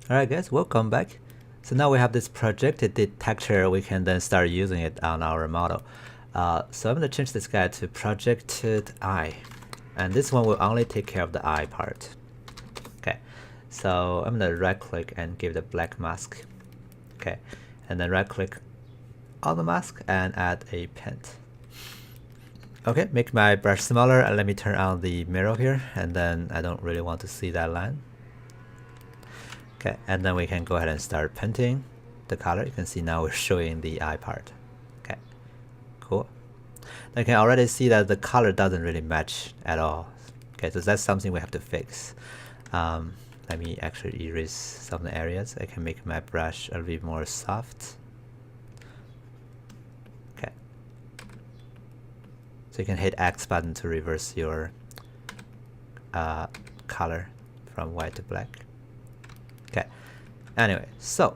Alright guys, welcome back. So now we have this projected texture, we can then start using it on our model. So I'm going to change this guy to projected eye. And this one will only take care of the eye part. Okay, so I'm going to right click and give the black mask. Okay, and then right click on the mask and add a paint. Okay, make my brush smaller and let me turn on the mirror here, and then I don't really want to see that line. Okay, and then we can go ahead and start painting the color. You can see now we're showing the eye part. Okay, cool. Now you can already see that the color doesn't really match at all. Okay, so that's something we have to fix. Let me actually erase some of the areas. I can make my brush a little bit more soft. Okay. So you can hit X button to reverse your color from white to black. Okay. Anyway, so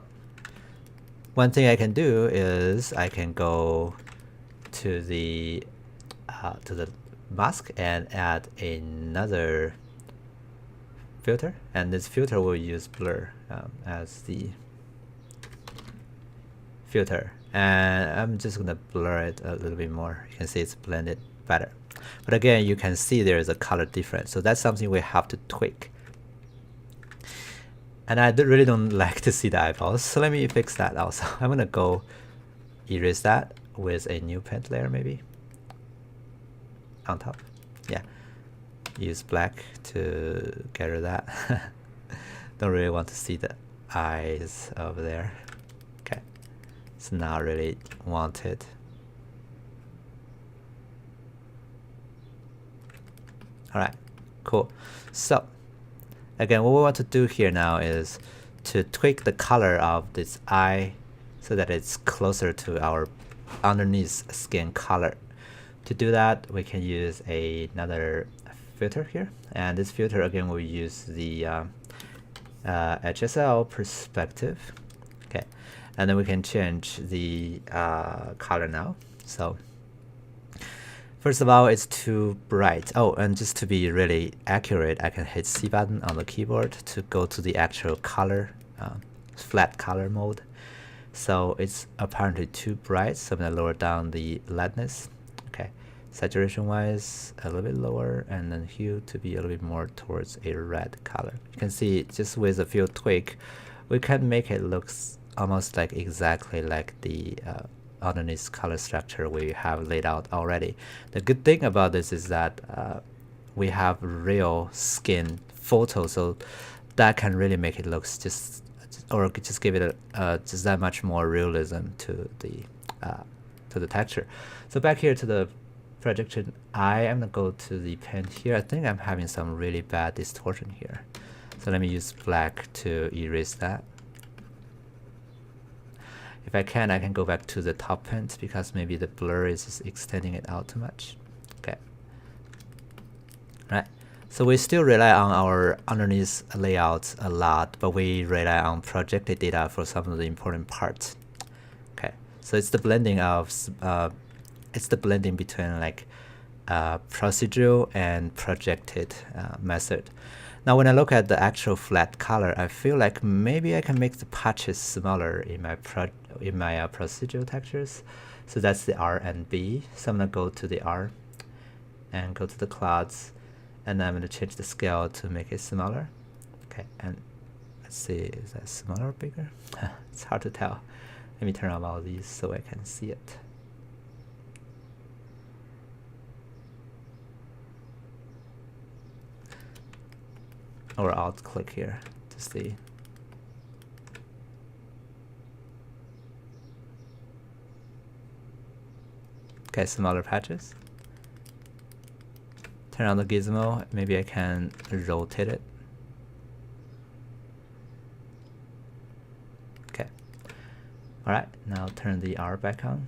one thing I can do is I can go to the mask and add another filter, and this filter will use blur as the filter, and I'm just gonna blur it a little bit more. You can see it's blended better, but again you can see there is a color difference, so that's something we have to tweak. And I really don't like to see the eyeballs, so let me fix that also. I'm gonna go erase that with a new paint layer, maybe on top. Yeah, use black to get rid of that. Don't really want to see the eyes over there. Okay, it's not really wanted. Alright, cool. So again, what we want to do here now is to tweak the color of this eye so that it's closer to our underneath skin color. To do that, we can use another filter here, and this filter again will use the HSL perspective. Okay, and then we can change the color now. So first of all, it's too bright. Oh, and just to be really accurate, I can hit C button on the keyboard to go to the actual color, flat color mode. So it's apparently too bright, so I'm gonna lower down the lightness. Okay, saturation wise, a little bit lower, and then hue to be a little bit more towards a red color. You can see just with a few tweak, we can make it look almost like exactly like the underneath color structure we have laid out already. The good thing about this is that we have real skin photo, so that can really make it look just give it just that much more realism to the texture. So back here to the projection eye, I'm gonna go to the paint here. I think I'm having some really bad distortion here, so let me use black to erase that. If I can go back to the top paint because maybe the blur is just extending it out too much. Okay. Right. So we still rely on our underneath layouts a lot, but we rely on projected data for some of the important parts. Okay. So it's the blending of between like procedural and projected method. Now when I look at the actual flat color, I feel like maybe I can make the patches smaller in my procedural textures. So that's the R and B. So I'm gonna go to the R and go to the clouds, and I'm gonna change the scale to make it smaller. Okay, and let's see, is that smaller or bigger? It's hard to tell. Let me turn on all these so I can see it. Or Alt click here to see. Okay, smaller patches. Turn on the gizmo, maybe I can rotate it. Okay. Alright, now turn the R back on.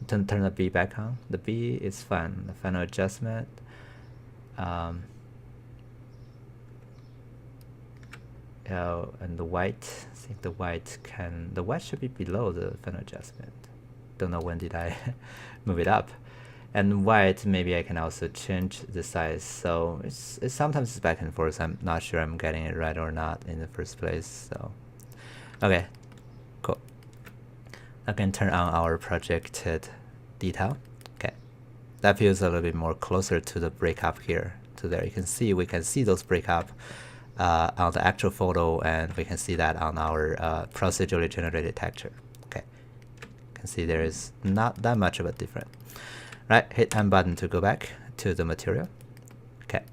Turn the B back on. The B is fine. The final adjustment. And the white, I think the white should be below the final adjustment. Don't know when did I move it up. And white, maybe I can also change the size. So it's sometimes it's back and forth. I'm not sure I'm getting it right or not in the first place. So Okay, cool. I can turn on our projected detail. Okay, that feels a little bit more closer to the breakup here. To there, you can see we can see those breakup on the actual photo, and we can see that on our procedurally generated texture. Okay, you can see there is not that much of a difference. Right, hit M button to go back to the material. Okay,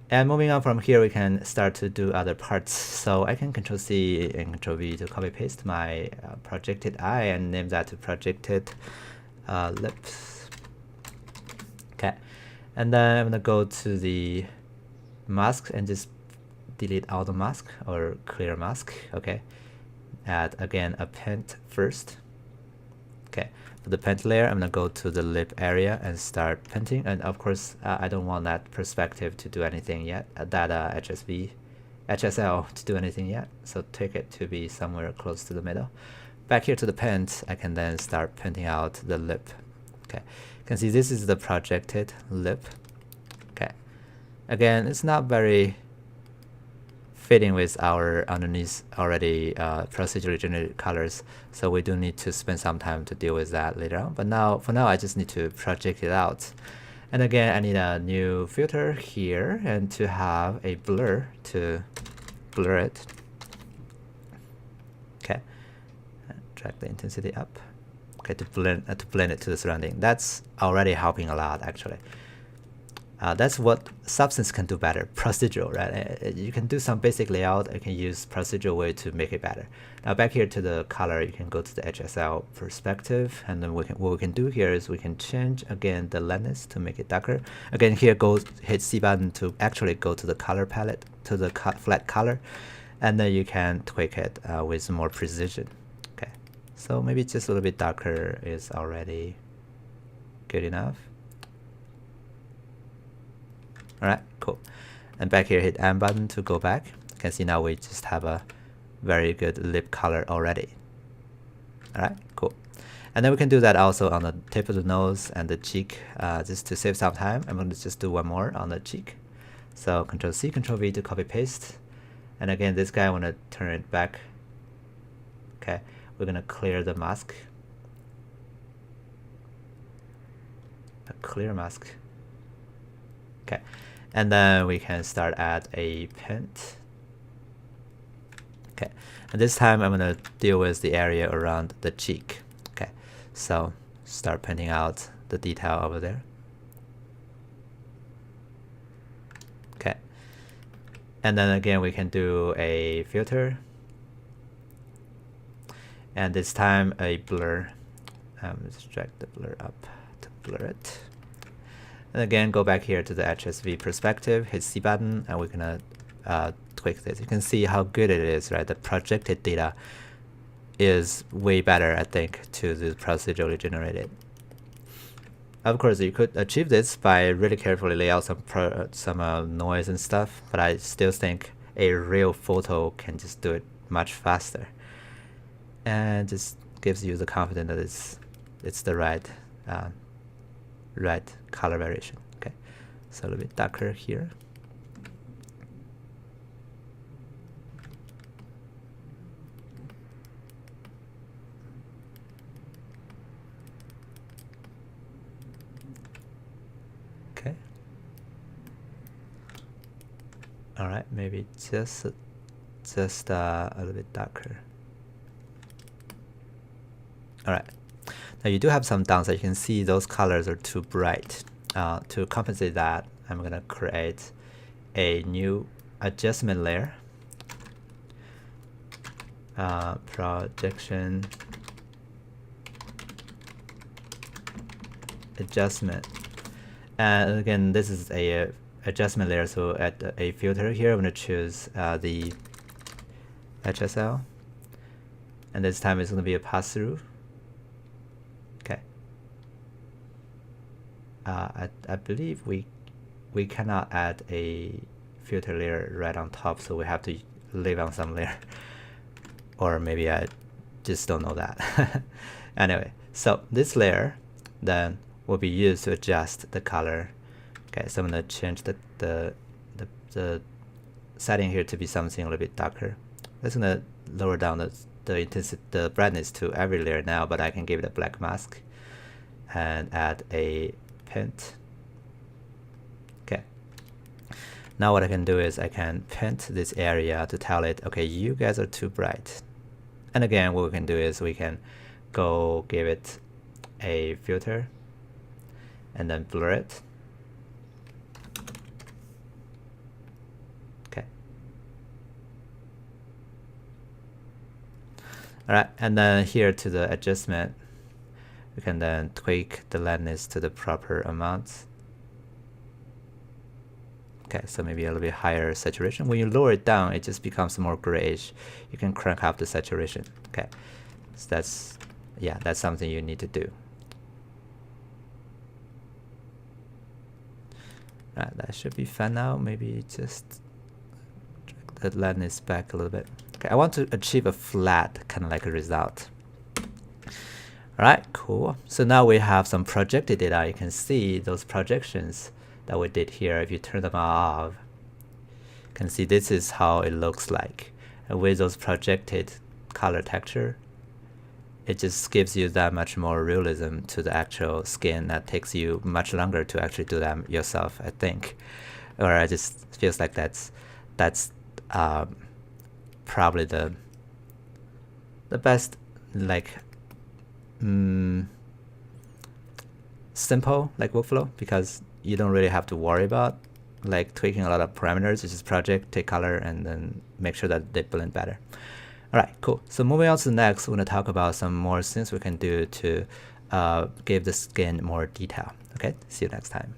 and moving on from here, we can start to do other parts. So I can Control C and Control V to copy paste my projected eye and name that to projected lips. Okay, and then I'm gonna go to the mask and just delete all the mask or clear mask. Okay, add again a paint first. Okay, for the paint layer, I'm gonna go to the lip area and start painting. And of course, I don't want that perspective to do anything yet. That HSL to do anything yet. So take it to be somewhere close to the middle. Back here to the paint, I can then start painting out the lip. Okay, you can see this is the projected lip. Okay, again, it's not very fitting with our underneath already procedurally generated colors, so we do need to spend some time to deal with that later on. But now, for now, I just need to project it out. And again, I need a new filter here and to have a blur to blur it. Okay, drag the intensity up. Okay, to blend it to the surrounding. That's already helping a lot, actually. That's what Substance can do better, procedural, right? You can do some basic layout. I can use procedural way to make it better. Now back here to the color, you can go to the HSL perspective, and then what we can do here is we can change again the lightness to make it darker. Again, here hit C button to actually go to the color palette, to the flat color, and then you can tweak it with more precision. Okay, so maybe just a little bit darker is already good enough. Alright, cool. And back here, hit M button to go back. You can see now we just have a very good lip color already. Alright, cool. And then we can do that also on the tip of the nose and the cheek. Just to save some time, I'm going to just do one more on the cheek. So Control C, Control V to copy paste. And again, this guy I want to turn it back. Okay, we're going to clear the mask. A clear mask. Okay. And then we can start add a paint. Okay, and this time I'm gonna deal with the area around the cheek. Okay, so start painting out the detail over there. Okay, and then again we can do a filter, and this time a blur. Let's drag the blur up to blur it. And again, go back here to the HSV perspective, hit C button, and we're gonna tweak this. You can see how good it is, right? The projected data is way better, I think, to the procedurally generated. Of course, you could achieve this by really carefully lay out some noise and stuff, but I still think a real photo can just do it much faster, and just gives you the confidence that it's the right color variation. Okay, so a little bit darker here. Okay. All right, maybe just a little bit darker. All right. Now you do have some downside. You can see those colors are too bright. To compensate that, I'm going to create a new adjustment layer. Projection adjustment. And again, this is a adjustment layer. So at a filter here, I'm going to choose the HSL. And this time it's going to be a pass-through. I believe we cannot add a filter layer right on top, so we have to leave on some layer, or maybe I just don't know that. Anyway, so this layer then will be used to adjust the color. Okay, so I'm gonna change the setting here to be something a little bit darker. Let's gonna lower down the intensity, the brightness to every layer now, but I can give it a black mask and add a paint. Okay. Now what I can do is I can paint this area to tell it, okay, you guys are too bright. And again, what we can do is we can go give it a filter and then blur it. Okay. All right, and then here to the adjustment, we can then tweak the lightness to the proper amount. Okay, so maybe a little bit higher saturation. When you lower it down, it just becomes more grayish. You can crank up the saturation. Okay, so that's something you need to do. Alright, that should be fine now. Maybe just drag the lightness back a little bit. Okay, I want to achieve a flat kind of like a result. Alright, cool. So now we have some projected data. You can see those projections that we did here. If you turn them off, you can see this is how it looks like. And with those projected color texture, it just gives you that much more realism to the actual skin. That takes you much longer to actually do that yourself, I think. Or it just feels like that's probably the best, like simple like workflow, because you don't really have to worry about like tweaking a lot of parameters. You just project, take color, and then make sure that they blend better. Alright, cool. So moving on to the next, we're going to talk about some more things we can do to give the skin more detail. Okay, see you next time.